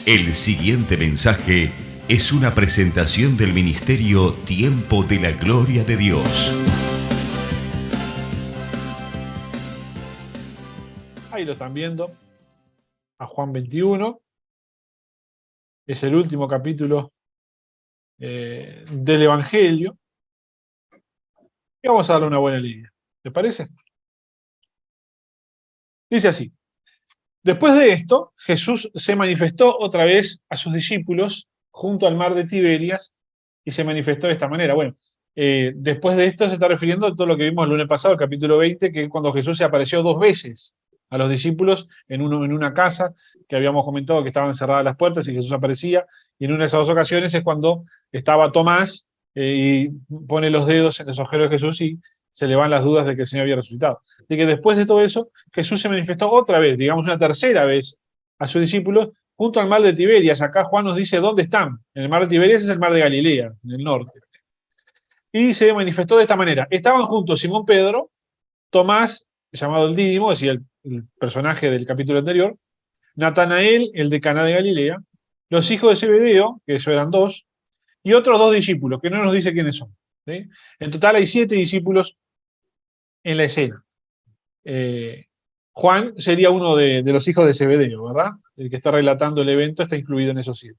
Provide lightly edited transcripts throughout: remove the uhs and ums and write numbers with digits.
El siguiente mensaje es una presentación del ministerio Tiempo de la Gloria de Dios. Ahí lo están viendo, a Juan 21. Es el último capítulo del Evangelio. Y vamos a darle una buena línea. ¿Les parece? Dice así. Después de esto, Jesús se manifestó otra vez a sus discípulos junto al mar de Tiberias y se manifestó de esta manera. Bueno, después de esto se está refiriendo a todo lo que vimos el lunes pasado, el capítulo 20, que es cuando Jesús se apareció 2 veces a los discípulos en una casa que habíamos comentado que estaban cerradas las puertas y Jesús aparecía, y en una de esas 2 ocasiones es cuando estaba Tomás y pone los dedos en los agujeros de Jesús y se le van las dudas de que el Señor había resucitado. Así que después de todo eso, Jesús se manifestó otra vez, digamos una tercera vez, a sus discípulos junto al mar de Tiberias. Acá Juan nos dice dónde están. En el mar de Tiberias es el mar de Galilea, en el norte. Y se manifestó de esta manera. Estaban juntos Simón Pedro, Tomás, llamado el Dídimo, es decir, el personaje del capítulo anterior, Natanael, el de Caná de Galilea, los hijos de Zebedeo, que eso eran 2, y otros 2 discípulos, que no nos dice quiénes son. ¿Sí? En total hay 7 discípulos en la escena. Juan sería uno de los hijos de Zebedeo, ¿verdad? El que está relatando el evento está incluido en esos 7.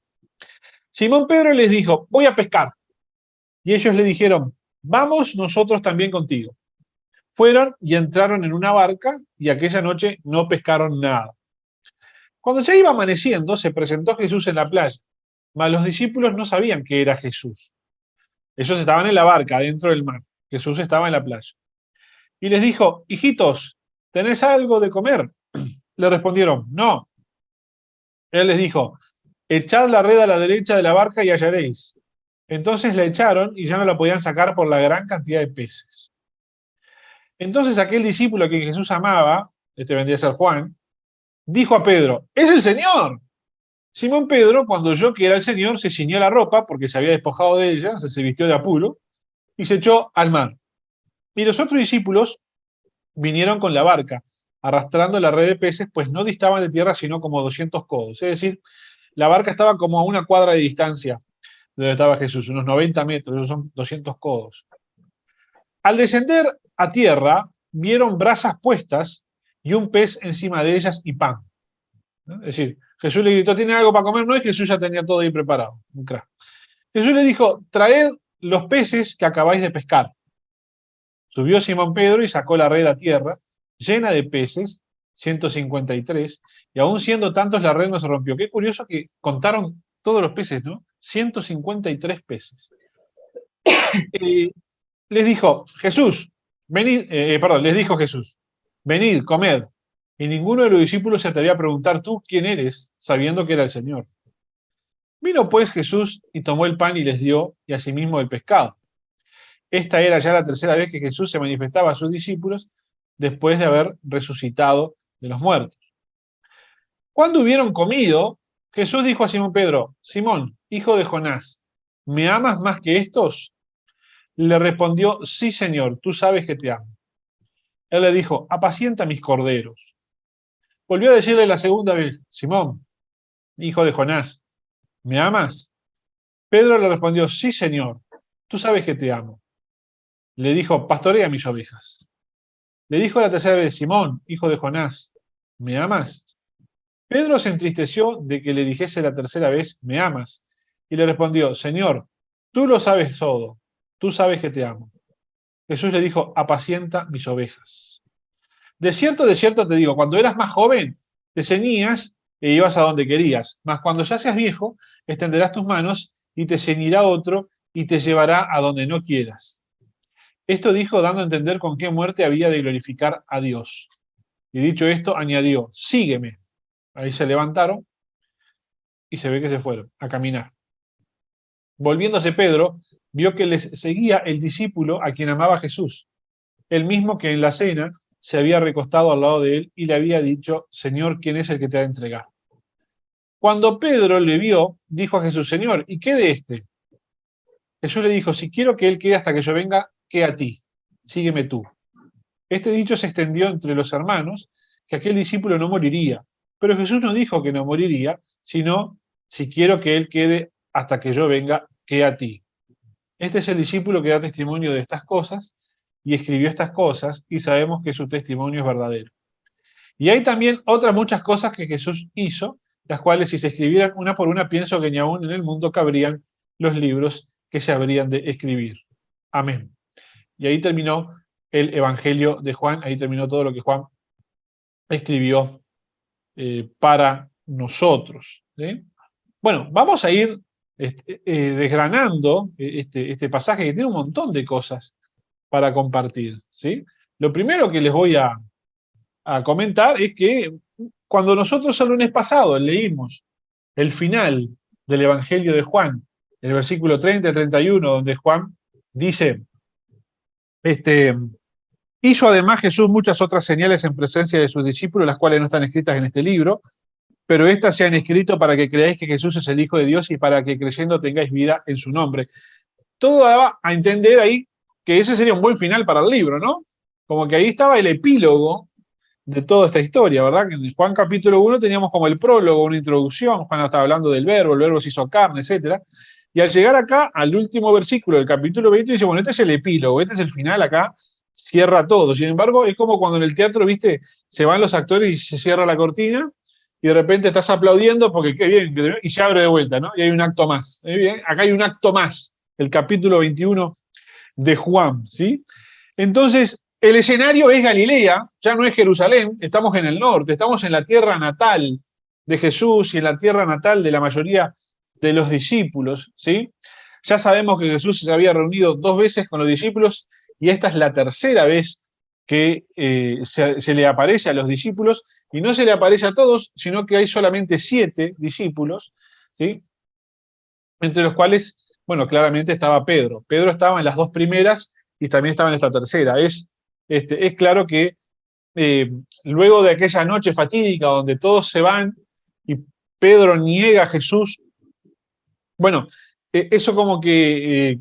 Simón Pedro les dijo, voy a pescar. Y ellos le dijeron, vamos nosotros también contigo. Fueron y entraron en una barca y aquella noche no pescaron nada. Cuando ya iba amaneciendo, se presentó Jesús en la playa, mas los discípulos no sabían que era Jesús. Ellos estaban en la barca, adentro del mar. Jesús estaba en la playa. Y les dijo, hijitos, ¿tenés algo de comer? Le respondieron, no. Él les dijo, echad la red a la derecha de la barca y hallaréis. Entonces la echaron y ya no la podían sacar por la gran cantidad de peces. Entonces aquel discípulo a quien Jesús amaba, este vendría a ser Juan, dijo a Pedro, ¡es el Señor! Simón Pedro, cuando oyó que era el Señor, se ciñó la ropa, porque se había despojado de ella, o sea, se vistió de apuro, y se echó al mar. Y los otros discípulos vinieron con la barca, arrastrando la red de peces, pues no distaban de tierra sino como 200 codos. Es decir, la barca estaba como a una cuadra de distancia de donde estaba Jesús, unos 90 metros, esos son 200 codos. Al descender a tierra, vieron brasas puestas y un pez encima de ellas y pan. ¿No? Es decir, Jesús le gritó, ¿tiene algo para comer? No es que Jesús ya tenía todo ahí preparado. Un crack. Jesús le dijo, traed los peces que acabáis de pescar. Subió Simón Pedro y sacó la red a tierra, llena de peces, 153, y aún siendo tantos la red no se rompió. Qué curioso que contaron todos los peces, ¿no? 153 peces. Les dijo Jesús, les dijo Jesús, venid, comed. Y ninguno de los discípulos se atrevía a preguntar, ¿tú quién eres? Sabiendo que era el Señor. Vino pues Jesús y tomó el pan y les dio, y asimismo el pescado. Esta era ya la tercera vez que Jesús se manifestaba a sus discípulos después de haber resucitado de los muertos. Cuando hubieron comido, Jesús dijo a Simón Pedro, Simón, hijo de Jonás, ¿me amas más que estos? Le respondió, sí, Señor, tú sabes que te amo. Él le dijo, apacienta mis corderos. Volvió a decirle la segunda vez, Simón, hijo de Jonás, ¿me amas? Pedro le respondió, sí, Señor, tú sabes que te amo. Le dijo, pastorea mis ovejas. Le dijo la tercera vez, Simón, hijo de Jonás, ¿me amas? Pedro se entristeció de que le dijese la tercera vez, ¿me amas? Y le respondió, Señor, tú lo sabes todo, tú sabes que te amo. Jesús le dijo, apacienta mis ovejas. De cierto te digo, cuando eras más joven, te ceñías e ibas a donde querías, mas cuando ya seas viejo, extenderás tus manos y te ceñirá otro y te llevará a donde no quieras. Esto dijo dando a entender con qué muerte había de glorificar a Dios. Y dicho esto, añadió, sígueme. Ahí se levantaron y se ve que se fueron a caminar. Volviéndose Pedro, vio que les seguía el discípulo a quien amaba Jesús, el mismo que en la cena se había recostado al lado de él y le había dicho, Señor, ¿quién es el que te ha de entregar? Cuando Pedro le vio, dijo a Jesús, Señor, ¿y qué de este? Jesús le dijo, si quiero que él quede hasta que yo venga, ¿qué a ti? Sígueme tú. Este dicho se extendió entre los hermanos, que aquel discípulo no moriría. Pero Jesús no dijo que no moriría, sino si quiero que él quede hasta que yo venga, que a ti. Este es el discípulo que da testimonio de estas cosas y escribió estas cosas, y sabemos que su testimonio es verdadero. Y hay también otras muchas cosas que Jesús hizo, las cuales si se escribieran una por una, pienso que ni aún en el mundo cabrían los libros que se habrían de escribir. Amén. Y ahí terminó el Evangelio de Juan, ahí terminó todo lo que Juan escribió para nosotros. ¿Sí? Bueno, vamos a ir desgranando este pasaje que tiene un montón de cosas para compartir. ¿Sí? Lo primero que les voy a comentar es que cuando nosotros el lunes pasado leímos el final del Evangelio de Juan, el versículo 30 y 31, donde Juan dice, hizo además Jesús muchas otras señales en presencia de sus discípulos, las cuales no están escritas en este libro, pero estas se han escrito para que creáis que Jesús es el Hijo de Dios y para que creyendo tengáis vida en su nombre. Todo daba a entender ahí que ese sería un buen final para el libro, ¿no? Como que ahí estaba el epílogo de toda esta historia, ¿verdad? Que en Juan capítulo 1 teníamos como el prólogo, una introducción, Juan estaba hablando del verbo, el verbo se hizo carne, etc. Y al llegar acá, al último versículo del capítulo 20, dice, bueno, este es el epílogo, este es el final, acá cierra todo. Sin embargo, es como cuando en el teatro, viste, se van los actores y se cierra la cortina, y de repente estás aplaudiendo porque qué bien, y se abre de vuelta, ¿no? Y hay un acto más. Bien, acá hay un acto más, el capítulo 21 de Juan, ¿sí? Entonces, el escenario es Galilea, ya no es Jerusalén, estamos en el norte, estamos en la tierra natal de Jesús y en la tierra natal de la mayoría de los discípulos, ¿sí? Ya sabemos que Jesús se había reunido 2 veces con los discípulos y esta es la tercera vez que se le aparece a los discípulos, y no se le aparece a todos, sino que hay solamente 7 discípulos, ¿sí? Entre los cuales, bueno, claramente estaba Pedro. Pedro estaba en las 2 primeras y también estaba en esta tercera. Es claro que luego de aquella noche fatídica donde todos se van y Pedro niega a Jesús, bueno, eso como que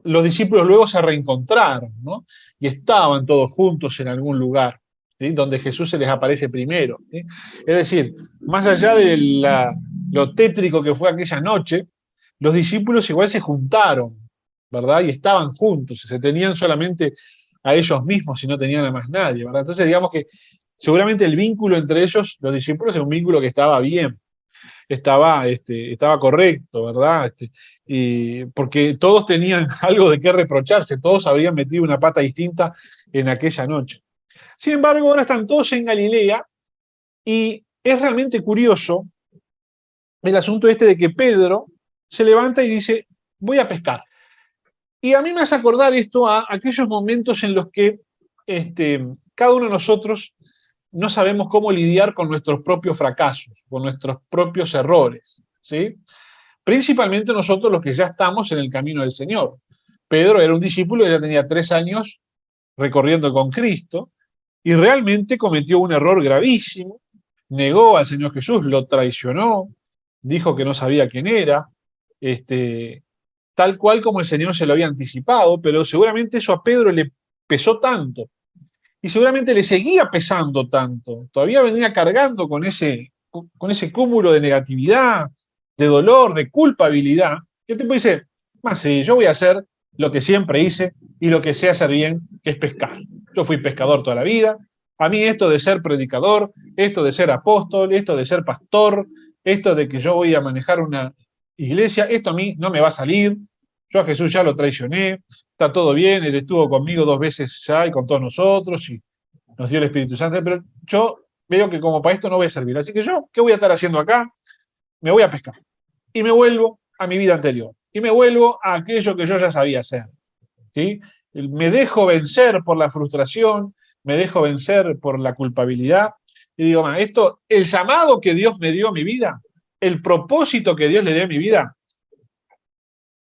los discípulos luego se reencontraron, ¿no? Y estaban todos juntos en algún lugar, ¿sí? Donde Jesús se les aparece primero, ¿sí? Es decir, más allá de lo tétrico que fue aquella noche, los discípulos igual se juntaron, ¿verdad? Y estaban juntos, se tenían solamente a ellos mismos y no tenían a más nadie, ¿verdad? Entonces digamos que seguramente el vínculo entre ellos, los discípulos, es un vínculo que estaba bien, estaba correcto, ¿verdad? Y porque todos tenían algo de qué reprocharse, todos habrían metido una pata distinta en aquella noche. Sin embargo, ahora están todos en Galilea y es realmente curioso el asunto de que Pedro se levanta y dice, voy a pescar. Y a mí me hace acordar esto a aquellos momentos en los que cada uno de nosotros no sabemos cómo lidiar con nuestros propios fracasos, con nuestros propios errores, ¿sí? Principalmente nosotros los que ya estamos en el camino del Señor. Pedro era un discípulo que ya tenía 3 años recorriendo con Cristo y realmente cometió un error gravísimo, negó al Señor Jesús, lo traicionó, dijo que no sabía quién era, tal cual como el Señor se lo había anticipado, pero seguramente eso a Pedro le pesó tanto y seguramente le seguía pesando tanto, todavía venía cargando con ese cúmulo de negatividad, de dolor, de culpabilidad, que el tipo dice, más sí, yo voy a hacer lo que siempre hice y lo que sé hacer bien, que es pescar. Yo fui pescador toda la vida, a mí esto de ser predicador, esto de ser apóstol, esto de ser pastor, esto de que yo voy a manejar una iglesia, esto a mí no me va a salir, yo a Jesús ya lo traicioné, está todo bien, él estuvo conmigo 2 veces ya y con todos nosotros y nos dio el Espíritu Santo, pero yo veo que como para esto no voy a servir. Así que yo, ¿qué voy a estar haciendo acá? Me voy a pescar. Y me vuelvo a mi vida anterior. Y me vuelvo a aquello que yo ya sabía hacer. ¿Sí? Me dejo vencer por la frustración, me dejo vencer por la culpabilidad. Y digo, el llamado que Dios me dio a mi vida, el propósito que Dios le dio a mi vida,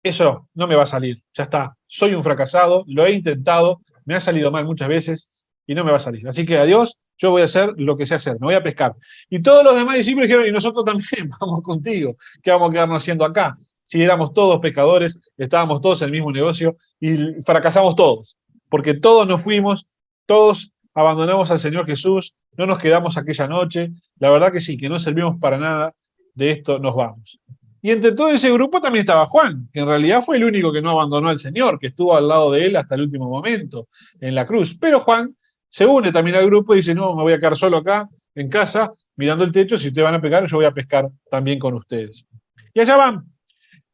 eso no me va a salir. Ya está. Soy un fracasado, lo he intentado, me ha salido mal muchas veces y no me va a salir. Así que adiós, yo voy a hacer lo que sé hacer, me voy a pescar. Y todos los demás discípulos dijeron, y nosotros también, vamos contigo, ¿qué vamos a quedarnos haciendo acá? Si éramos todos pescadores, estábamos todos en el mismo negocio y fracasamos todos, porque todos nos fuimos, todos abandonamos al Señor Jesús, no nos quedamos aquella noche, la verdad que sí, que no servimos para nada, de esto nos vamos. Y entre todo ese grupo también estaba Juan, que en realidad fue el único que no abandonó al Señor, que estuvo al lado de él hasta el último momento en la cruz. Pero Juan se une también al grupo y dice, no, me voy a quedar solo acá en casa mirando el techo, si ustedes van a pescar, yo voy a pescar también con ustedes. Y allá van,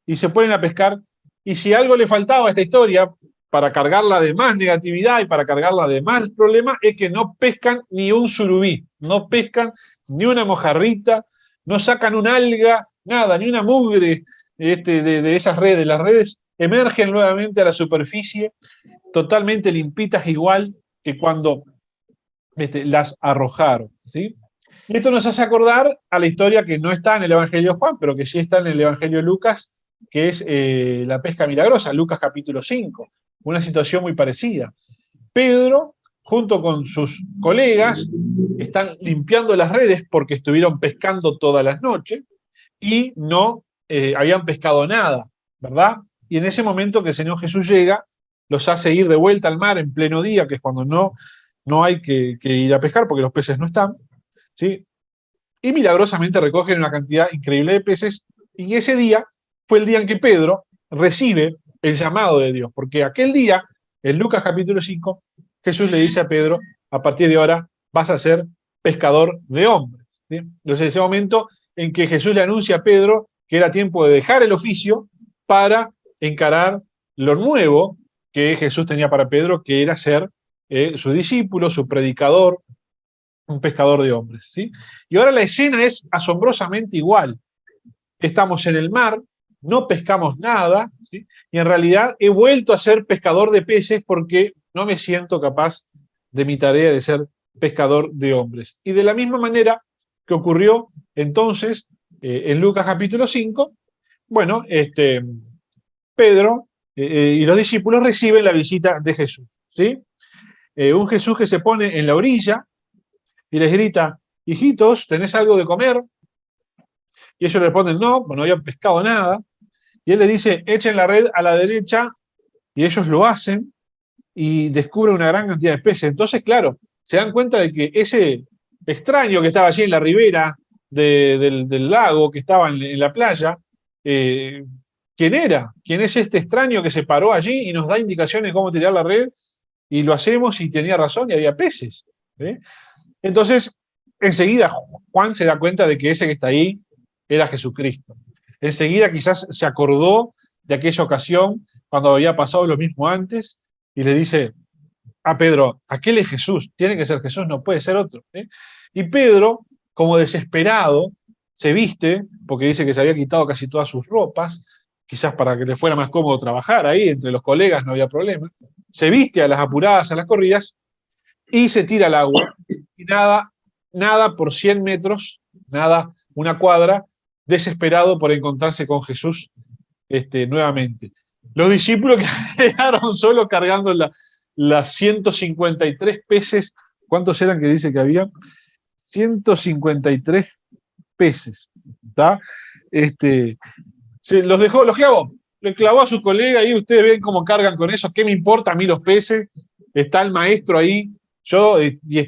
y se ponen a pescar, y si algo le faltaba a esta historia, para cargarla de más negatividad y para cargarla de más problemas, es que no pescan ni un surubí, no pescan ni una mojarrita, no sacan un alga, nada, ni una mugre de esas redes. Las redes emergen nuevamente a la superficie, totalmente limpitas, igual que cuando las arrojaron, ¿sí? Y esto nos hace acordar a la historia que no está en el Evangelio de Juan, pero que sí está en el Evangelio de Lucas, que es la pesca milagrosa, Lucas capítulo 5, una situación muy parecida. Pedro, junto con sus colegas, están limpiando las redes porque estuvieron pescando todas las noches y no habían pescado nada, ¿verdad? Y en ese momento que el Señor Jesús llega, los hace ir de vuelta al mar en pleno día, que es cuando no hay que ir a pescar porque los peces no están, ¿sí? Y milagrosamente recogen una cantidad increíble de peces, y ese día fue el día en que Pedro recibe el llamado de Dios, porque aquel día, en Lucas capítulo 5, Jesús le dice a Pedro, a partir de ahora vas a ser pescador de hombres, ¿sí? Entonces, ese momento en que Jesús le anuncia a Pedro que era tiempo de dejar el oficio para encarar lo nuevo que Jesús tenía para Pedro, que era ser su discípulo, su predicador, un pescador de hombres, ¿sí? Y ahora la escena es asombrosamente igual. Estamos en el mar, no pescamos nada, ¿sí? Y en realidad he vuelto a ser pescador de peces porque no me siento capaz de mi tarea de ser pescador de hombres. Y de la misma manera que ocurrió entonces en Lucas capítulo 5, bueno, Pedro y los discípulos reciben la visita de Jesús, ¿sí? Un Jesús que se pone en la orilla y les grita, hijitos, ¿tenés algo de comer? Y ellos le responden, no, no habían pescado nada. Y él les dice, echen la red a la derecha, y ellos lo hacen y descubren una gran cantidad de peces. Entonces, claro, se dan cuenta de que ese extraño que estaba allí en la ribera del lago, que estaba en la playa, ¿quién era? ¿Quién es este extraño que se paró allí y nos da indicaciones de cómo tirar la red? Y lo hacemos y tenía razón y había peces. ¿Eh? Entonces, enseguida Juan se da cuenta de que ese que está ahí era Jesucristo. Enseguida quizás se acordó de aquella ocasión cuando había pasado lo mismo antes y le dice a Pedro, aquel es Jesús, tiene que ser Jesús, no puede ser otro. Y Pedro, como desesperado, se viste, porque dice que se había quitado casi todas sus ropas, quizás para que le fuera más cómodo trabajar ahí, entre los colegas no había problema, se viste a las apuradas, a las corridas, y se tira al agua, y nada por 100 metros, nada, una cuadra, desesperado por encontrarse con Jesús nuevamente. Los discípulos quedaron solos cargando las 153 peces. ¿Cuántos eran que dice que había? 153 peces. ¿Está? Se los dejó, los clavó. Le clavó a su colega y ustedes ven cómo cargan con eso. ¿Qué me importa a mí los peces? Está el maestro ahí.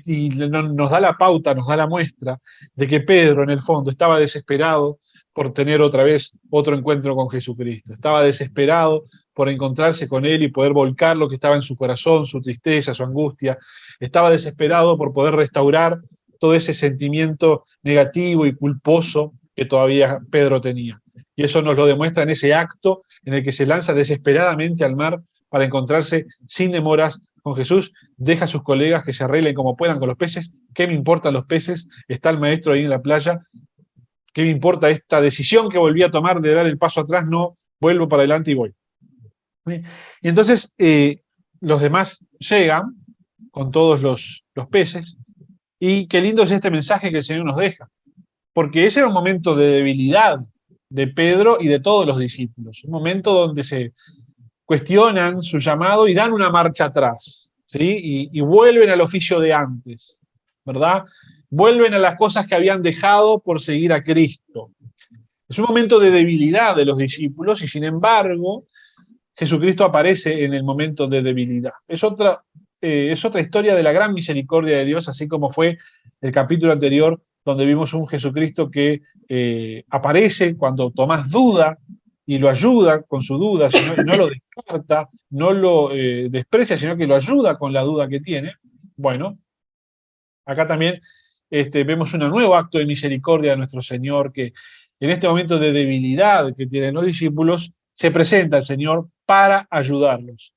Y nos da la pauta, nos da la muestra de que Pedro, en el fondo, estaba desesperado por tener otra vez otro encuentro con Jesucristo. Estaba desesperado por encontrarse con Él y poder volcar lo que estaba en su corazón, su tristeza, su angustia. Estaba desesperado por poder restaurar todo ese sentimiento negativo y culposo que todavía Pedro tenía. Y eso nos lo demuestra en ese acto en el que se lanza desesperadamente al mar para encontrarse sin demoras con Jesús, deja a sus colegas que se arreglen como puedan con los peces. ¿Qué me importan los peces? Está el maestro ahí en la playa. ¿Qué me importa esta decisión que volví a tomar de dar el paso atrás? No, vuelvo para adelante y voy. Y entonces los demás llegan con todos los peces, y qué lindo es este mensaje que el Señor nos deja, porque ese era un momento de debilidad de Pedro y de todos los discípulos, un momento donde se cuestionan su llamado y dan una marcha atrás, ¿sí? Y vuelven al oficio de antes, ¿verdad? Vuelven a las cosas que habían dejado por seguir a Cristo. Es un momento de debilidad de los discípulos y sin embargo Jesucristo aparece en el momento de debilidad. Es otra historia de la gran misericordia de Dios, así como fue el capítulo anterior donde vimos un Jesucristo que aparece cuando Tomás duda y lo ayuda con su duda, no lo descarta, no lo desprecia, sino que lo ayuda con la duda que tiene. Bueno, acá también vemos un nuevo acto de misericordia de nuestro Señor, que en este momento de debilidad que tienen los discípulos, se presenta el Señor para ayudarlos.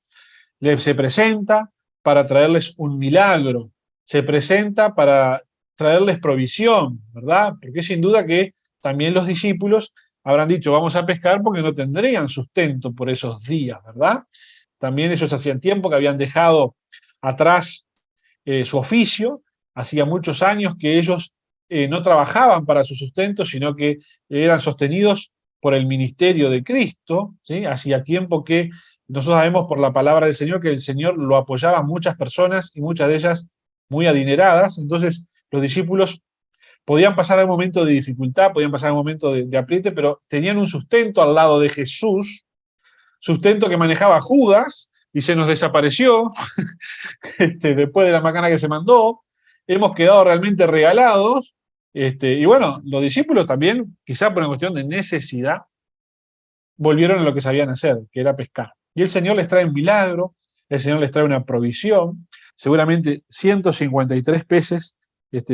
Se presenta para traerles un milagro, se presenta para traerles provisión, ¿verdad? Porque sin duda que también los discípulos habrán dicho, vamos a pescar porque no tendrían sustento por esos días, ¿verdad? También ellos hacían tiempo que habían dejado atrás su oficio, hacía muchos años que ellos no trabajaban para su sustento, sino que eran sostenidos por el ministerio de Cristo, ¿sí? Hacía tiempo que nosotros sabemos por la palabra del Señor que el Señor lo apoyaba a muchas personas y muchas de ellas muy adineradas. Entonces los discípulos podían pasar un momento de dificultad, podían pasar un momento de apriete, pero tenían un sustento al lado de Jesús, sustento que manejaba Judas y se nos desapareció después de la macana que se mandó. Hemos quedado realmente regalados. Y bueno, los discípulos también, quizá por una cuestión de necesidad, volvieron a lo que sabían hacer, que era pescar. Y el Señor les trae un milagro, el Señor les trae una provisión, seguramente 153 peces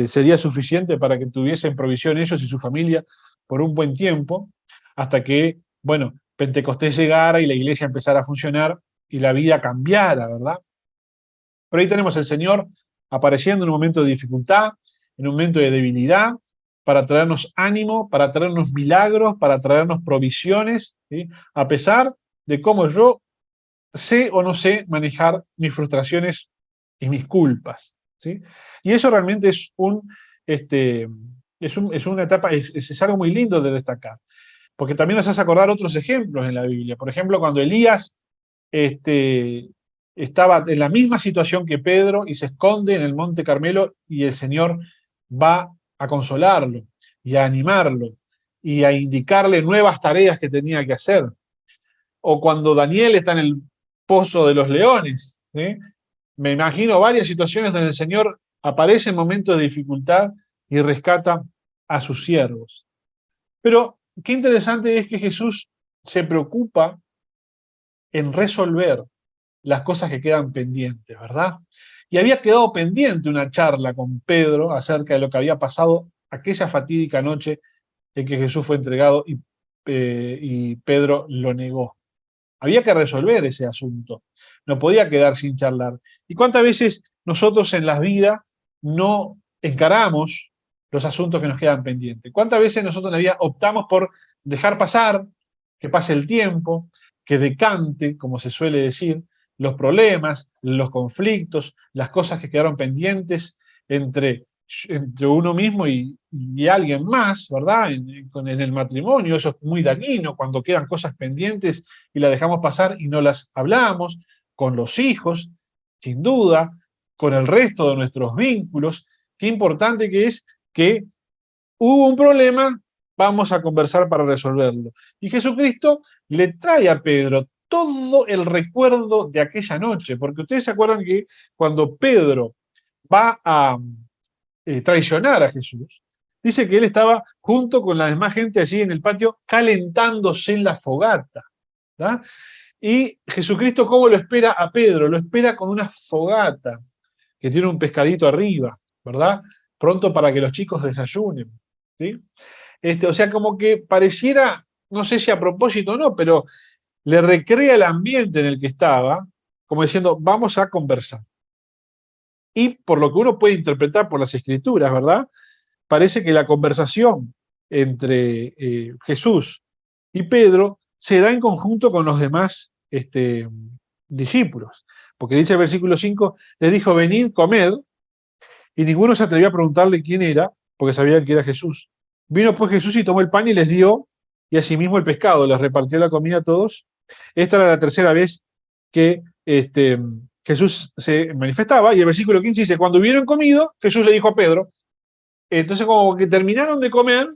sería suficiente para que tuviesen provisión ellos y su familia por un buen tiempo, hasta que, bueno, Pentecostés llegara y la iglesia empezara a funcionar y la vida cambiara, ¿verdad? Pero ahí tenemos al Señor apareciendo en un momento de dificultad, en un momento de debilidad, para traernos ánimo, para traernos milagros, para traernos provisiones, ¿sí? A pesar de cómo yo sé o no sé manejar mis frustraciones y mis culpas, ¿sí? Y eso realmente es una etapa, es algo muy lindo de destacar, porque también nos hace acordar otros ejemplos en la Biblia. Por ejemplo, cuando Elías estaba en la misma situación que Pedro y se esconde en el Monte Carmelo y el Señor va a consolarlo y a animarlo y a indicarle nuevas tareas que tenía que hacer. O cuando Daniel está en el pozo de los leones, ¿sí? Me imagino varias situaciones donde el Señor aparece en momentos de dificultad y rescata a sus siervos. Pero qué interesante es que Jesús se preocupa en resolver las cosas que quedan pendientes, ¿verdad? Y había quedado pendiente una charla con Pedro acerca de lo que había pasado aquella fatídica noche en que Jesús fue entregado y Pedro lo negó. Había que resolver ese asunto. No podía quedar sin charlar. ¿Y cuántas veces nosotros en las vidas no encaramos los asuntos que nos quedan pendientes? ¿Cuántas veces nosotros en la vida optamos por dejar pasar, que pase el tiempo, que decante, como se suele decir, los problemas, los conflictos, las cosas que quedaron pendientes entre uno mismo y alguien más, ¿verdad? En el matrimonio, eso es muy dañino cuando quedan cosas pendientes y las dejamos pasar y no las hablamos, con los hijos, sin duda, con el resto de nuestros vínculos. Qué importante que es que hubo un problema, vamos a conversar para resolverlo. Y Jesucristo le trae a Pedro todo el recuerdo de aquella noche, porque ustedes se acuerdan que cuando Pedro va a traicionar a Jesús, dice que él estaba junto con la demás gente allí en el patio calentándose en la fogata, ¿verdad? Y Jesucristo, ¿cómo lo espera a Pedro? Lo espera con una fogata que tiene un pescadito arriba, ¿verdad? Pronto para que los chicos desayunen, ¿sí? O sea, como que pareciera, no sé si a propósito o no, pero le recrea el ambiente en el que estaba, como diciendo, vamos a conversar. Y por lo que uno puede interpretar por las escrituras, ¿verdad? Parece que la conversación entre Jesús y Pedro se da en conjunto con los demás discípulos. Porque dice el versículo 5, les dijo, venid, comed, y ninguno se atrevió a preguntarle quién era, porque sabían que era Jesús. Vino pues Jesús y tomó el pan y les dio, y asimismo el pescado, les repartió la comida a todos. Esta era la tercera vez que Jesús se manifestaba, y el versículo 15 dice, cuando hubieron comido, Jesús le dijo a Pedro, entonces como que terminaron de comer,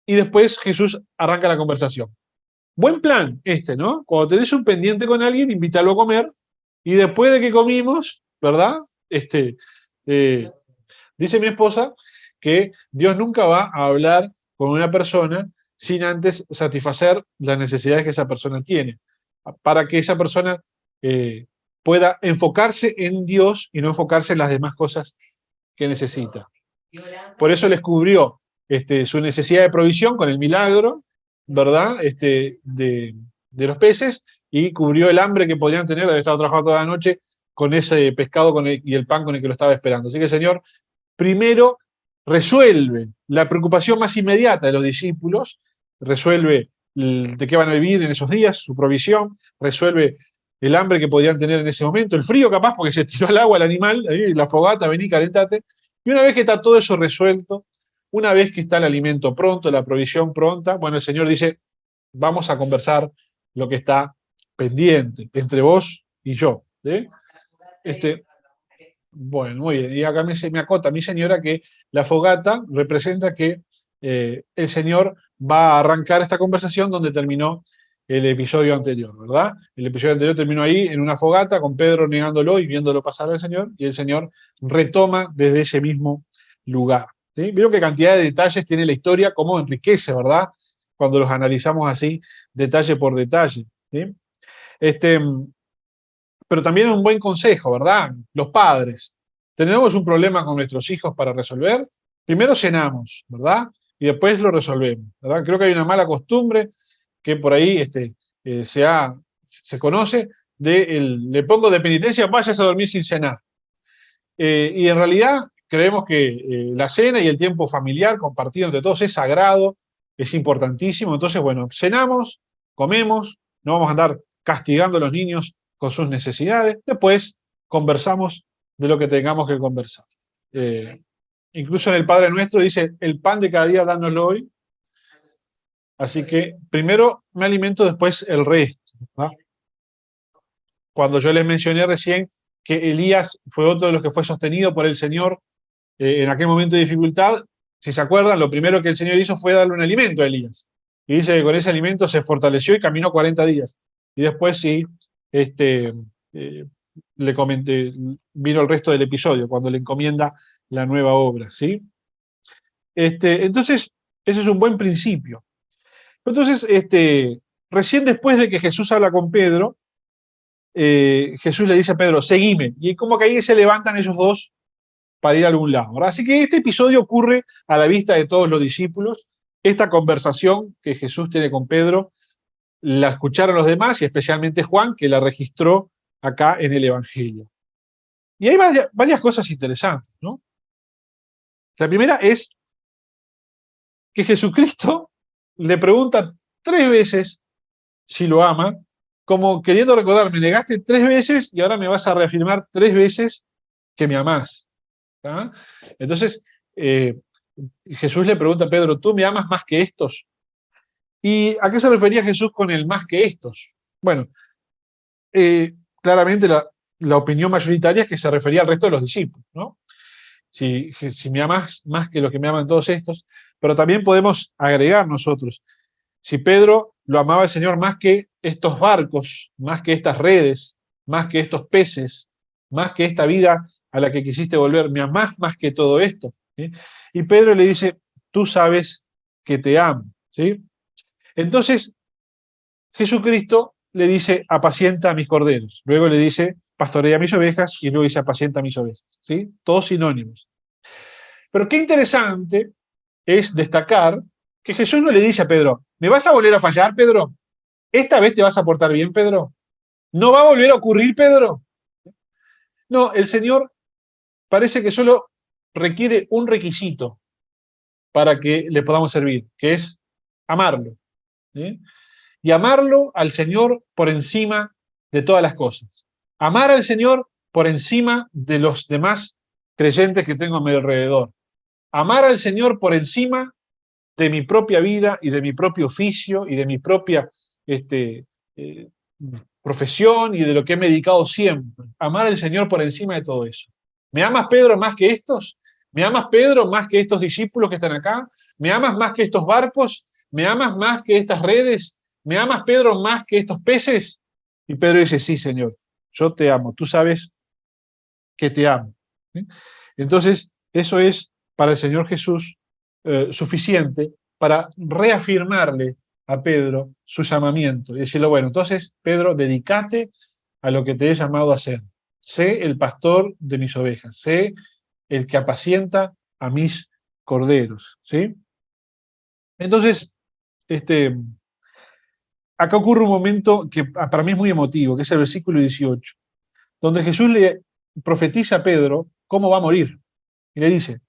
y después Jesús arranca la conversación. Buen plan ¿no? Cuando tenés un pendiente con alguien, invítalo a comer, y después de que comimos, ¿verdad? Dice mi esposa que Dios nunca va a hablar con una persona sin antes satisfacer las necesidades que esa persona tiene, para que esa persona pueda enfocarse en Dios y no enfocarse en las demás cosas que necesita. Por eso les cubrió su necesidad de provisión con el milagro, ¿verdad? De los peces, y cubrió el hambre que podrían tener de haber estado trabajando toda la noche con ese pescado y el pan con el que lo estaba esperando. Así que el Señor primero resuelve la preocupación más inmediata de los discípulos, resuelve de qué van a vivir en esos días, su provisión, resuelve el hambre que podrían tener en ese momento, el frío capaz porque se tiró al agua el animal, ahí, la fogata, vení, calentate. Y una vez que está todo eso resuelto, una vez que está el alimento pronto, la provisión pronta, bueno, el Señor dice, vamos a conversar lo que está pendiente entre vos y yo. ¿Sí? Bueno, muy bien. Y acá me acota mi señora que la fogata representa que el Señor va a arrancar esta conversación donde terminó el episodio anterior, ¿verdad? El episodio anterior terminó ahí en una fogata con Pedro negándolo y viéndolo pasar al Señor, y el Señor retoma desde ese mismo lugar. ¿Sí? Vieron qué cantidad de detalles tiene la historia, cómo enriquece, ¿verdad? Cuando los analizamos así, detalle por detalle. ¿Sí? Pero también es un buen consejo, ¿verdad? Los padres. Tenemos un problema con nuestros hijos para resolver. Primero cenamos, ¿verdad? Y después lo resolvemos, ¿verdad? Creo que hay una mala costumbre que por ahí se conoce le pongo de penitencia, vayas a dormir sin cenar. Y en realidad creemos que la cena y el tiempo familiar compartido entre todos es sagrado, es importantísimo. Entonces, bueno, cenamos, comemos, no vamos a andar castigando a los niños con sus necesidades. Después conversamos de lo que tengamos que conversar. Incluso en el Padre Nuestro dice, el pan de cada día dánoslo hoy. Así que primero me alimento, después el resto, ¿verdad? Cuando yo les mencioné recién que Elías fue otro de los que fue sostenido por el Señor en aquel momento de dificultad, si se acuerdan, lo primero que el Señor hizo fue darle un alimento a Elías. Y dice que con ese alimento se fortaleció y caminó 40 días. Y después sí, le comenté, vino el resto del episodio, cuando le encomienda la nueva obra, ¿sí? Entonces, ese es un buen principio. Entonces, recién después de que Jesús habla con Pedro, Jesús le dice a Pedro, seguime. Y como que ahí se levantan ellos dos para ir a algún lado, ¿verdad? Así que este episodio ocurre a la vista de todos los discípulos. Esta conversación que Jesús tiene con Pedro la escucharon los demás y especialmente Juan, que la registró acá en el Evangelio. Y hay varias cosas interesantes, ¿no? La primera es que Jesucristo le pregunta 3 veces si lo ama, como queriendo recordar, me negaste 3 veces y ahora me vas a reafirmar 3 veces que me amás. ¿Ah? Entonces, Jesús le pregunta a Pedro, ¿tú me amas más que estos? ¿Y a qué se refería Jesús con el más que estos? Bueno, claramente la opinión mayoritaria es que se refería al resto de los discípulos, ¿no? Si me amas más que los que me aman todos estos, pero también podemos agregar nosotros, si Pedro lo amaba al Señor más que estos barcos, más que estas redes, más que estos peces, más que esta vida a la que quisiste volver, me amás más que todo esto. ¿Sí? Y Pedro le dice, tú sabes que te amo. ¿Sí? Entonces, Jesucristo le dice, apacienta a mis corderos. Luego le dice, pastorea mis ovejas, y luego dice, apacienta a mis ovejas. ¿Sí? Todos sinónimos. Pero qué interesante es destacar que Jesús no le dice a Pedro, ¿me vas a volver a fallar, Pedro? ¿Esta vez te vas a portar bien, Pedro? ¿No va a volver a ocurrir, Pedro? No, el Señor parece que solo requiere un requisito para que le podamos servir, que es amarlo. ¿Sí? Y amarlo al Señor por encima de todas las cosas. Amar al Señor por encima de los demás creyentes que tengo a mi alrededor. Amar al Señor por encima de mi propia vida y de mi propio oficio y de mi propia profesión y de lo que me he dedicado siempre. Amar al Señor por encima de todo eso. ¿Me amas, Pedro, más que estos? ¿Me amas, Pedro, más que estos discípulos que están acá? ¿Me amas más que estos barcos? ¿Me amas más que estas redes? ¿Me amas, Pedro, más que estos peces? Y Pedro dice, sí, Señor, yo te amo. Tú sabes que te amo. ¿Sí? Entonces, eso es para el Señor Jesús suficiente para reafirmarle a Pedro su llamamiento y decirle, bueno, entonces, Pedro, dedícate a lo que te he llamado a hacer. Sé el pastor de mis ovejas, sé el que apacienta a mis corderos, ¿sí? Entonces, acá ocurre un momento que para mí es muy emotivo, que es el versículo 18, donde Jesús le profetiza a Pedro cómo va a morir. Y le dice,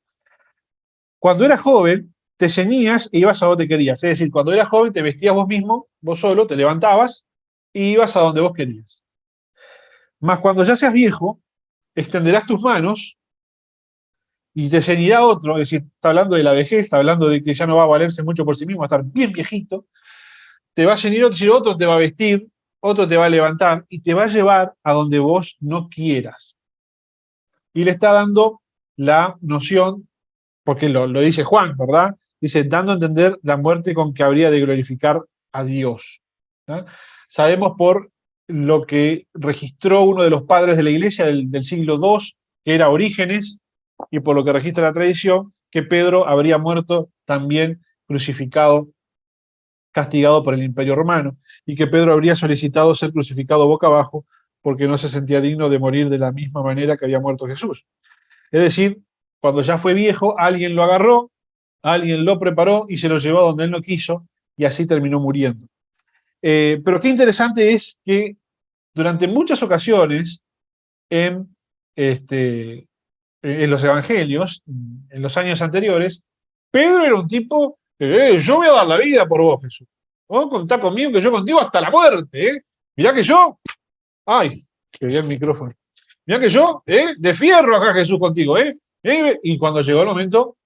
cuando eras joven, te ceñías e ibas a donde querías. Es decir, cuando eras joven te vestías vos mismo, vos solo, te levantabas y ibas a donde vos querías. Mas cuando ya seas viejo, extenderás tus manos y te ceñirá otro, es decir, está hablando de la vejez, está hablando de que ya no va a valerse mucho por sí mismo, va a estar bien viejito, te va a ceñir otro te va a vestir, otro te va a levantar y te va a llevar a donde vos no quieras. Y le está dando la noción, porque lo dice Juan, ¿verdad? Dice, dando a entender la muerte con que habría de glorificar a Dios. ¿No? Sabemos por lo que registró uno de los padres de la iglesia del siglo II, que era Orígenes, y por lo que registra la tradición, que Pedro habría muerto también crucificado, castigado por el Imperio Romano, y que Pedro habría solicitado ser crucificado boca abajo porque no se sentía digno de morir de la misma manera que había muerto Jesús. Es decir, cuando ya fue viejo, alguien lo agarró, alguien lo preparó y se lo llevó a donde él no quiso, y así terminó muriendo. Pero qué interesante es que durante muchas ocasiones en los evangelios, en los años anteriores, Pedro era un tipo que yo voy a dar la vida por vos, Jesús. Vos contá conmigo que yo contigo hasta la muerte, ¿eh? Mirá que yo, ay, que vi el micrófono. Mirá que yo, de fierro acá Jesús contigo, ¿eh? Y cuando llegó el momento,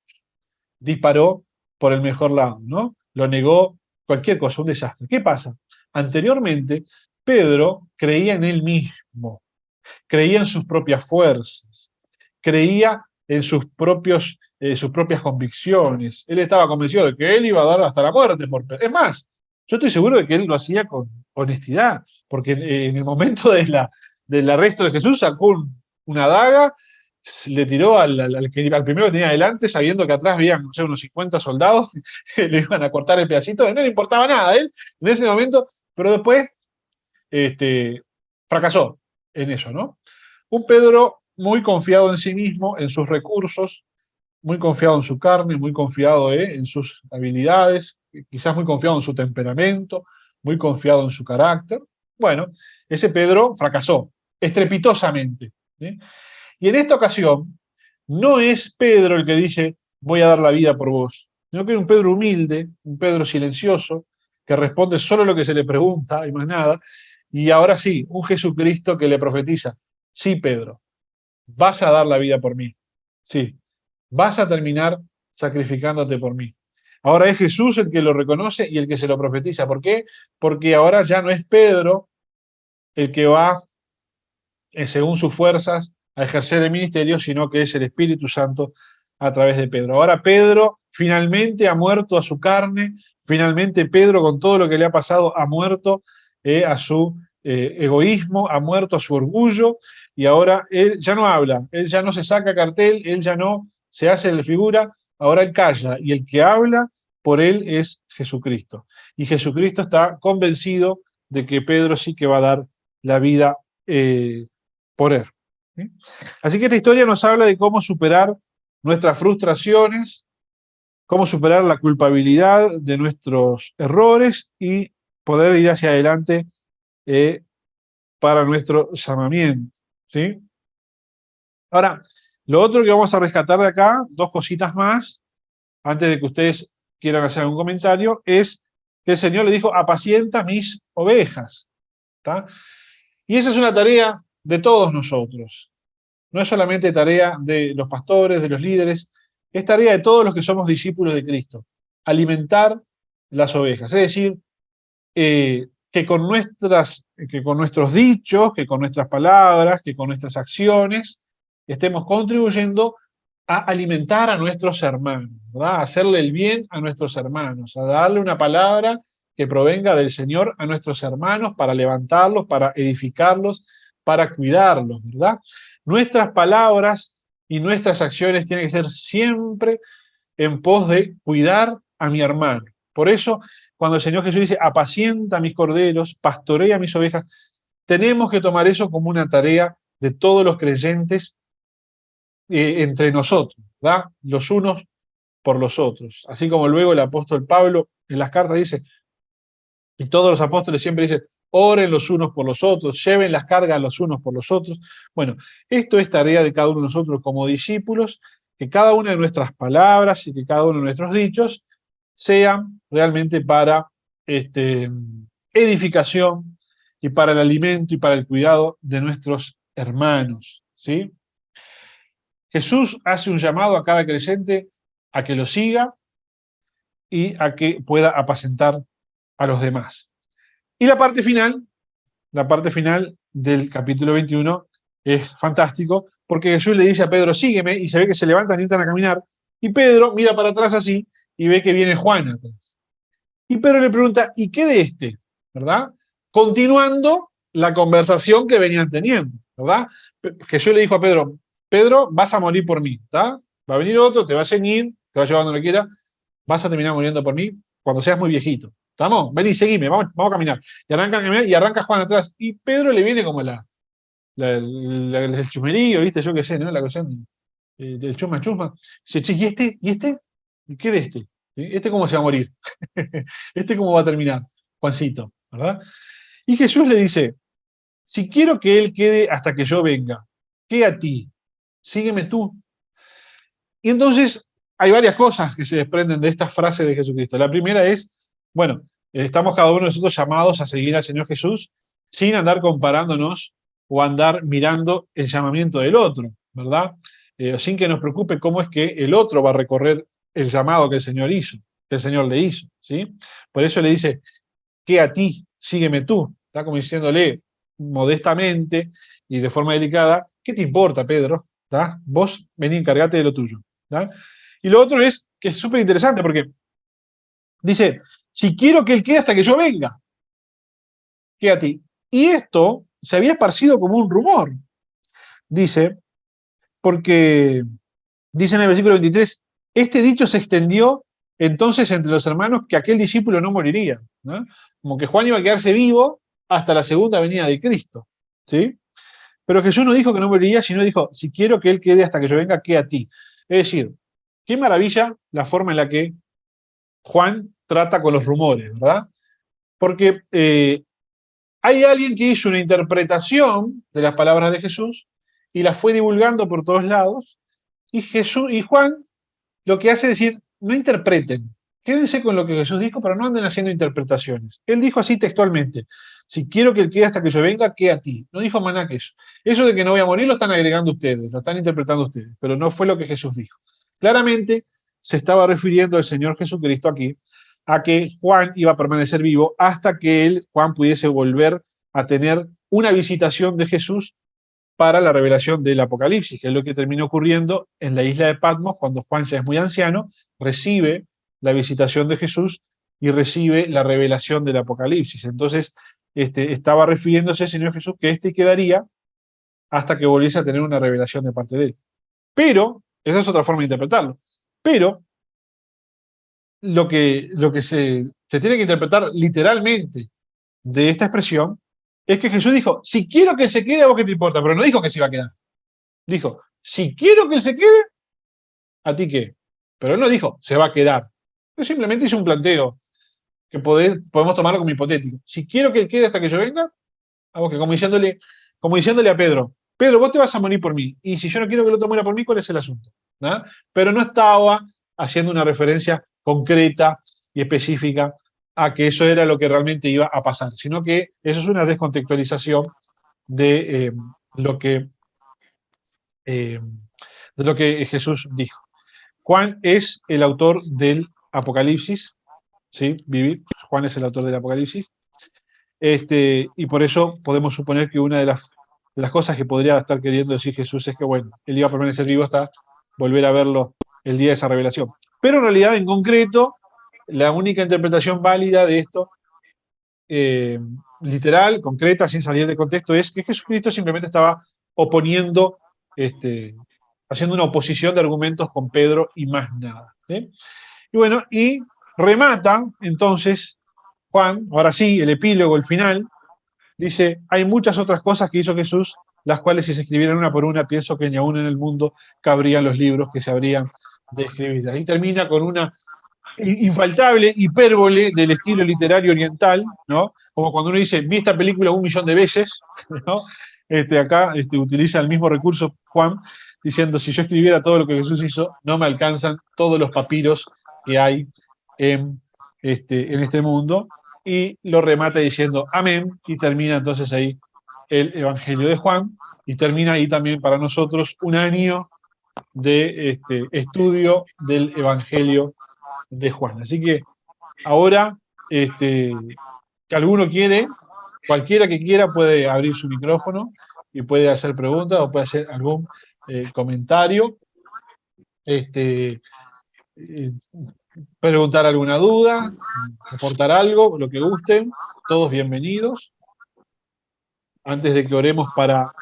disparó por el mejor lado, ¿no? Lo negó, cualquier cosa, un desastre. ¿Qué pasa? Anteriormente, Pedro creía en él mismo, creía en sus propias fuerzas, creía en sus propias convicciones. Él estaba convencido de que él iba a dar hasta la muerte por Pedro. Es más, yo estoy seguro de que él lo hacía con honestidad, porque en el momento del arresto de Jesús sacó una daga, le tiró al primero que tenía adelante, sabiendo que atrás había, no sé, unos 50 soldados, le iban a cortar el pedacito, no le importaba nada a él en ese momento, pero después fracasó en eso, ¿no? Un Pedro muy confiado en sí mismo, en sus recursos, muy confiado en su carne, muy confiado en sus habilidades, quizás muy confiado en su temperamento, muy confiado en su carácter. Bueno, ese Pedro fracasó estrepitosamente. ¿Sí? Y en esta ocasión, no es Pedro el que dice, voy a dar la vida por vos, sino que es un Pedro humilde, un Pedro silencioso, que responde solo lo que se le pregunta y más nada. Y ahora sí, un Jesucristo que le profetiza, sí, Pedro, vas a dar la vida por mí. Sí, vas a terminar sacrificándote por mí. Ahora es Jesús el que lo reconoce y el que se lo profetiza. ¿Por qué? Porque ahora ya no es Pedro el que va, según sus fuerzas, a ejercer el ministerio, sino que es el Espíritu Santo a través de Pedro. Ahora Pedro finalmente ha muerto a su carne, finalmente Pedro con todo lo que le ha pasado ha muerto a su egoísmo, ha muerto a su orgullo, y ahora él ya no habla, él ya no se saca cartel, él ya no se hace la figura, ahora él calla, y el que habla por él es Jesucristo. Y Jesucristo está convencido de que Pedro sí que va a dar la vida por él. ¿Sí? Así que esta historia nos habla de cómo superar nuestras frustraciones, cómo superar la culpabilidad de nuestros errores y poder ir hacia adelante para nuestro llamamiento. ¿Sí? Ahora, lo otro que vamos a rescatar de acá, dos cositas más, antes de que ustedes quieran hacer algún comentario, es que el Señor le dijo, apacienta mis ovejas. ¿Tá? Y esa es una tarea de todos nosotros. No es solamente tarea de los pastores, de los líderes, es tarea de todos los que somos discípulos de Cristo. Alimentar las ovejas. Es decir, que con nuestros dichos, que con nuestras palabras, que con nuestras acciones, estemos contribuyendo a alimentar a nuestros hermanos, ¿verdad? A hacerle el bien a nuestros hermanos, a darle una palabra que provenga del Señor a nuestros hermanos para levantarlos, para edificarlos, para cuidarlos, ¿verdad? Nuestras palabras y nuestras acciones tienen que ser siempre en pos de cuidar a mi hermano. Por eso, cuando el Señor Jesús dice, apacienta a mis corderos, pastorea a mis ovejas, tenemos que tomar eso como una tarea de todos los creyentes entre nosotros, ¿verdad? Los unos por los otros. Así como luego el apóstol Pablo en las cartas dice, y todos los apóstoles siempre dicen, oren los unos por los otros, lleven las cargas los unos por los otros. Bueno, esto es tarea de cada uno de nosotros como discípulos, que cada una de nuestras palabras y que cada uno de nuestros dichos sean realmente para edificación y para el alimento y para el cuidado de nuestros hermanos, ¿sí? Jesús hace un llamado a cada creyente a que lo siga y a que pueda apacentar a los demás. Y la parte final del capítulo 21 es fantástico, porque Jesús le dice a Pedro, sígueme, y se ve que se levantan y entran a caminar, y Pedro mira para atrás así, y ve que viene Juan atrás. Y Pedro le pregunta, ¿y qué de este? ¿Verdad? Continuando la conversación que venían teniendo, ¿verdad? Jesús le dijo a Pedro, Pedro, vas a morir por mí, ¿está? Va a venir otro, te va a ceñir, te va a llevar donde quiera, vas a terminar muriendo por mí cuando seas muy viejito. ¿Estamos? Vení, seguime, vamos a caminar. Y arranca a caminar y arranca Juan atrás. Y Pedro le viene como el chumerío, ¿viste? Yo qué sé, ¿no? La cuestión del chusma chusma. Dice, che, ¿y este? ¿Y este? ¿Y qué de este? ¿Sí? ¿Este cómo se va a morir? ¿Este cómo va a terminar? Juancito, ¿verdad? Y Jesús le dice, si quiero que él quede hasta que yo venga, ¿qué a ti? Sígueme tú. Y entonces hay varias cosas que se desprenden de esta frase de Jesucristo. La primera es, bueno, estamos cada uno de nosotros llamados a seguir al Señor Jesús sin andar comparándonos o andar mirando el llamamiento del otro, ¿verdad? Sin que nos preocupe cómo es que el otro va a recorrer el llamado que el Señor hizo, que el Señor le hizo, ¿sí? Por eso le dice, ¿qué a ti? Sígueme tú. Está como diciéndole modestamente y de forma delicada, ¿qué te importa, Pedro? ¿Tá? Vos vení, encargate de lo tuyo. ¿Tá? Y lo otro es que es súper interesante porque dice, si quiero que él quede hasta que yo venga, qué a ti. Y esto se había esparcido como un rumor, dice, porque dice en el versículo 23, este dicho se extendió entonces entre los hermanos que aquel discípulo no moriría, ¿no? Como que Juan iba a quedarse vivo hasta la segunda venida de Cristo, ¿sí? Pero Jesús no dijo que no moriría, sino dijo, si quiero que él quede hasta que yo venga, que a ti. Es decir, qué maravilla la forma en la que Juan trata con los rumores, ¿verdad? Porque hay alguien que hizo una interpretación de las palabras de Jesús y las fue divulgando por todos lados, y Jesús y Juan lo que hace es decir, no interpreten, quédense con lo que Jesús dijo, pero no anden haciendo interpretaciones. Él dijo así textualmente, si quiero que él quede hasta que yo venga, que a ti. No dijo más nada que eso. Eso de que no voy a morir lo están agregando ustedes, lo están interpretando ustedes, pero no fue lo que Jesús dijo. Claramente se estaba refiriendo el Señor Jesucristo aquí a que Juan iba a permanecer vivo hasta que él, Juan, pudiese volver a tener una visitación de Jesús para la revelación del Apocalipsis, que es lo que terminó ocurriendo en la isla de Patmos, cuando Juan ya es muy anciano, recibe la visitación de Jesús y recibe la revelación del Apocalipsis. Entonces, estaba refiriéndose al Señor Jesús que quedaría hasta que volviese a tener una revelación de parte de él. Pero, esa es otra forma de interpretarlo, pero lo que se tiene que interpretar literalmente de esta expresión es que Jesús dijo, si quiero que se quede, ¿a vos qué te importa? Pero no dijo que se iba a quedar. Dijo, si quiero que él se quede, ¿a ti qué? Pero él no dijo, se va a quedar. Él simplemente hizo un planteo que podemos tomarlo como hipotético. Si quiero que él quede hasta que yo venga, a vos que como diciéndole a Pedro, Pedro, vos te vas a morir por mí. Y si yo no quiero que el otro muera por mí, ¿cuál es el asunto? ¿No? Pero no estaba haciendo una referencia concreta y específica a que eso era lo que realmente iba a pasar, sino que eso es una descontextualización de lo que eh, de lo que Jesús dijo. Juan es el autor del Apocalipsis, ¿sí? Vivi, Juan es el autor del Apocalipsis, y por eso podemos suponer que una de las cosas que podría estar queriendo decir Jesús es que, bueno, él iba a permanecer vivo hasta volver a verlo el día de esa revelación. Pero en realidad, en concreto, la única interpretación válida de esto, literal, concreta, sin salir de contexto, es que Jesucristo simplemente estaba oponiendo haciendo una oposición de argumentos con Pedro y más nada. ¿Sí? Y bueno, y remata entonces Juan, ahora sí, el epílogo, el final, dice, hay muchas otras cosas que hizo Jesús, las cuales si se escribieran una por una, pienso que ni aún en el mundo cabrían los libros que se habrían de escribir. Ahí termina con una infaltable hipérbole del estilo literario oriental, ¿no? Como cuando uno dice, vi esta película 1.000.000 de veces, ¿no? Acá utiliza el mismo recurso Juan, diciendo, si yo escribiera todo lo que Jesús hizo, no me alcanzan todos los papiros que hay en este mundo, y lo remata diciendo, amén, y termina entonces ahí el Evangelio de Juan, y termina ahí también para nosotros un año de estudio del Evangelio de Juan. Así que ahora, que alguno quiere, cualquiera que quiera puede abrir su micrófono y puede hacer preguntas o puede hacer algún comentario, preguntar alguna duda, aportar algo, lo que gusten, todos bienvenidos. Antes de que oremos para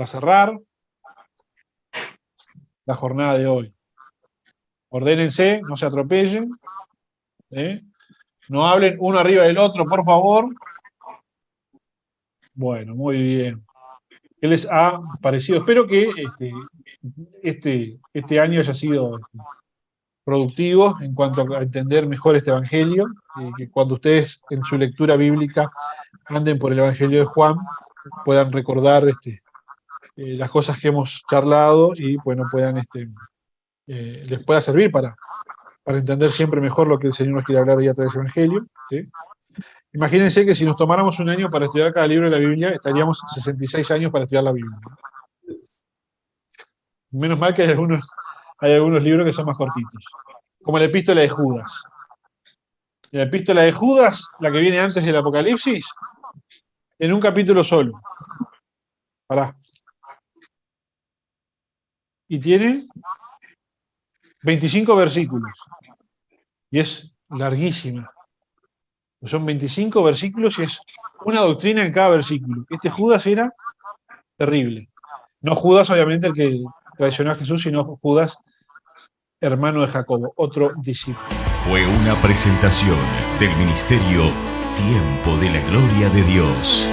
cerrar la jornada de hoy. Ordénense, no se atropellen, no hablen uno arriba del otro, por favor. Bueno, muy bien. ¿Qué les ha parecido? Espero que este año haya sido productivo en cuanto a entender mejor este Evangelio, que cuando ustedes en su lectura bíblica anden por el Evangelio de Juan, puedan recordar las cosas que hemos charlado y bueno, puedan les pueda servir para entender siempre mejor lo que el Señor nos quiere hablar hoy a través del Evangelio. ¿Sí? Imagínense que si nos tomáramos un año para estudiar cada libro de la Biblia, estaríamos 66 años para estudiar la Biblia. Menos mal que hay algunos libros que son más cortitos, como la Epístola de Judas. La Epístola de Judas, la que viene antes del Apocalipsis, en un capítulo solo. Pará. Y tiene 25 versículos. Y es larguísima. Son 25 versículos y es una doctrina en cada versículo. Este Judas era terrible. No Judas, obviamente, el que traicionó a Jesús, sino Judas, hermano de Jacobo, otro discípulo. Fue una presentación del Ministerio Tiempo de la Gloria de Dios.